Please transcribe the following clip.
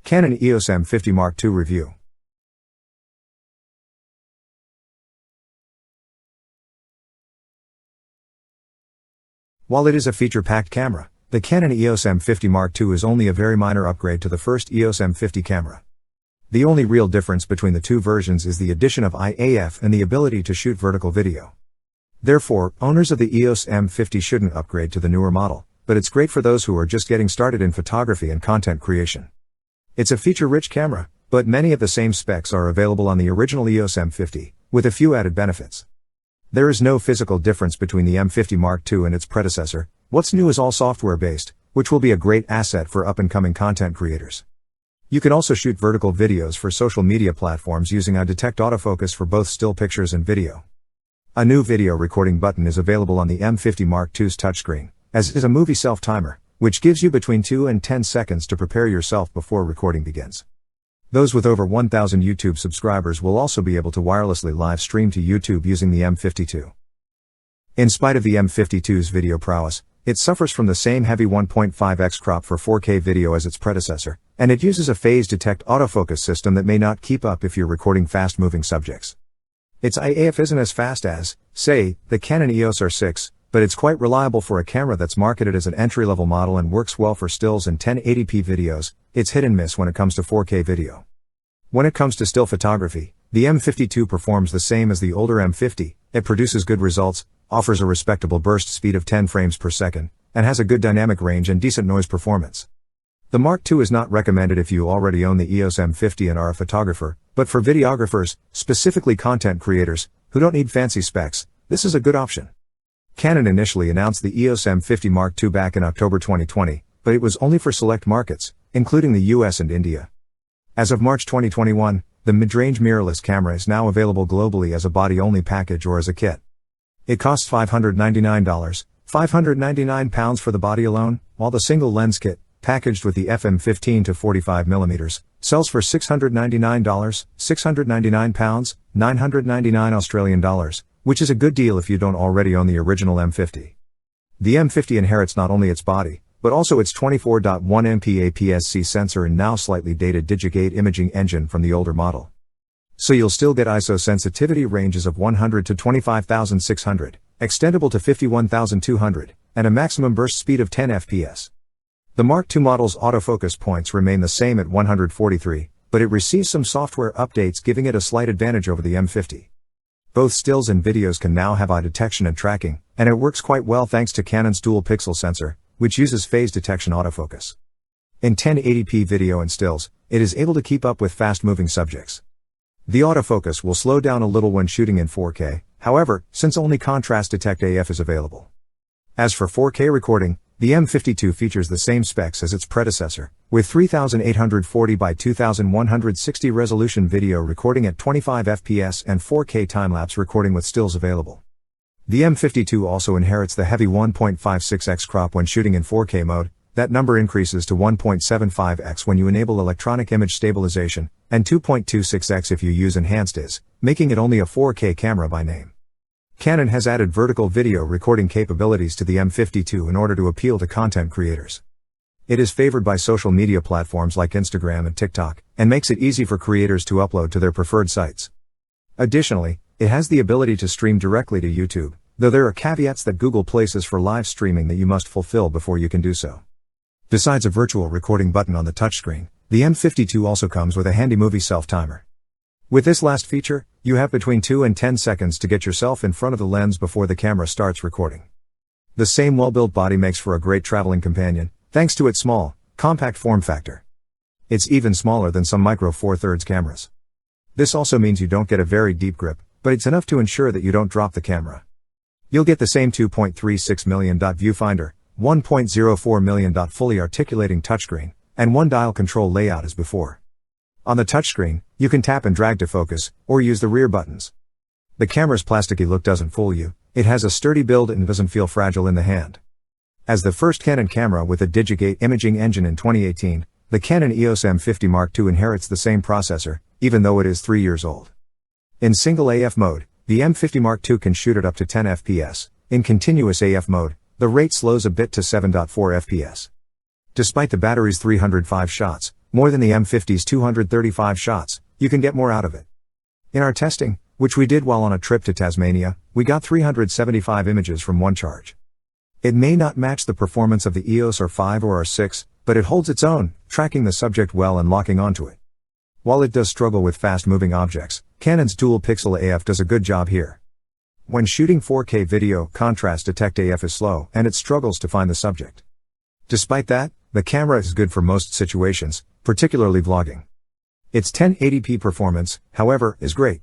Canon EOS M50 Mark II Review. While it is a feature-packed camera, the Canon EOS M50 Mark II is only a very minor upgrade to the first EOS M50 camera. The only real difference between the two versions is the addition of IAF and the ability to shoot vertical video. Therefore, owners of the EOS M50 shouldn't upgrade to the newer model, but it's great for those who are just getting started in photography and content creation. It's a feature-rich camera, but many of the same specs are available on the original EOS M50, with a few added benefits. There is no physical difference between the M50 Mark II and its predecessor. What's new is all software-based, which will be a great asset for up-and-coming content creators. You can also shoot vertical videos for social media platforms using Untitled Autofocus for both still pictures and video. A new video recording button is available on the M50 Mark II's touchscreen, as is a movie self-timer, which gives you between 2 and 10 seconds to prepare yourself before recording begins. Those with over 1,000 YouTube subscribers will also be able to wirelessly live stream to YouTube using the M52. In spite of the M52's video prowess, it suffers from the same heavy 1.5x crop for 4K video as its predecessor, and it uses a phase detect autofocus system that may not keep up if you're recording fast-moving subjects. Its IAF isn't as fast as, say, the Canon EOS R6, but it's quite reliable for a camera that's marketed as an entry-level model and works well for stills and 1080p videos. It's hit and miss when it comes to 4K video. When it comes to still photography, the M52 performs the same as the older M50. It produces good results, offers a respectable burst speed of 10 frames per second, and has a good dynamic range and decent noise performance. The Mark II is not recommended if you already own the EOS M50 and are a photographer, but for videographers, specifically content creators, who don't need fancy specs, this is a good option. Canon initially announced the EOS M50 Mark II back in October 2020, but it was only for select markets, including the US and India. As of March 2021, the mid-range mirrorless camera is now available globally as a body-only package or as a kit. It costs $599, £599 for the body alone, while the single lens kit, packaged with the f/15 to 45mm, sells for $699, £699, £999 Australian dollars, which is a good deal if you don't already own the original M50. The M50 inherits not only its body, but also its 24.1MP APS-C sensor and now slightly dated Digigate imaging engine from the older model. So you'll still get ISO sensitivity ranges of 100 to 25,600, extendable to 51,200, and a maximum burst speed of 10 fps. The Mark II model's autofocus points remain the same at 143, but it receives some software updates giving it a slight advantage over the M50. Both stills and videos can now have eye detection and tracking, and it works quite well thanks to Canon's dual pixel sensor, which uses phase detection autofocus. In 1080p video and stills, it is able to keep up with fast-moving subjects. The autofocus will slow down a little when shooting in 4K, however, since only Contrast Detect AF is available. As for 4K recording, the M52 features the same specs as its predecessor, with 3840 by 2160 resolution video recording at 25 fps and 4K time-lapse recording with stills available. The M52 also inherits the heavy 1.56x crop when shooting in 4K mode. That number increases to 1.75x when you enable electronic image stabilization, and 2.26x if you use enhanced IS, making it only a 4K camera by name. Canon has added vertical video recording capabilities to the M52 in order to appeal to content creators. It is favored by social media platforms like Instagram and TikTok, and makes it easy for creators to upload to their preferred sites. Additionally, it has the ability to stream directly to YouTube, though there are caveats that Google places for live streaming that you must fulfill before you can do so. Besides a virtual recording button on the touchscreen, the M52 also comes with a handy movie self-timer. With this last feature, you have between 2 and 10 seconds to get yourself in front of the lens before the camera starts recording. The same well-built body makes for a great traveling companion, thanks to its small, compact form factor. It's even smaller than some Micro Four Thirds cameras. This also means you don't get a very deep grip, but it's enough to ensure that you don't drop the camera. You'll get the same 2.36 million viewfinder, 1.04 million fully articulating touchscreen, and one dial control layout as before. On the touchscreen, you can tap and drag to focus, or use the rear buttons. The camera's plasticky look doesn't fool you, it has a sturdy build and doesn't feel fragile in the hand. As the first Canon camera with a Digigate imaging engine in 2018, the Canon EOS M50 Mark II inherits the same processor, even though it is 3 years old. In single AF mode, the M50 Mark II can shoot at up to 10 fps. In continuous AF mode, the rate slows a bit to 7.4 fps. Despite the battery's 305 shots, more than the M50's 235 shots, you can get more out of it. In our testing, which we did while on a trip to Tasmania, we got 375 images from one charge. It may not match the performance of the EOS R5 or R6, but it holds its own, tracking the subject well and locking onto it. While it does struggle with fast-moving objects, Canon's dual-pixel AF does a good job here. When shooting 4K video, contrast detect AF is slow, and it struggles to find the subject. Despite that, the camera is good for most situations, particularly vlogging. Its 1080p performance, however, is great.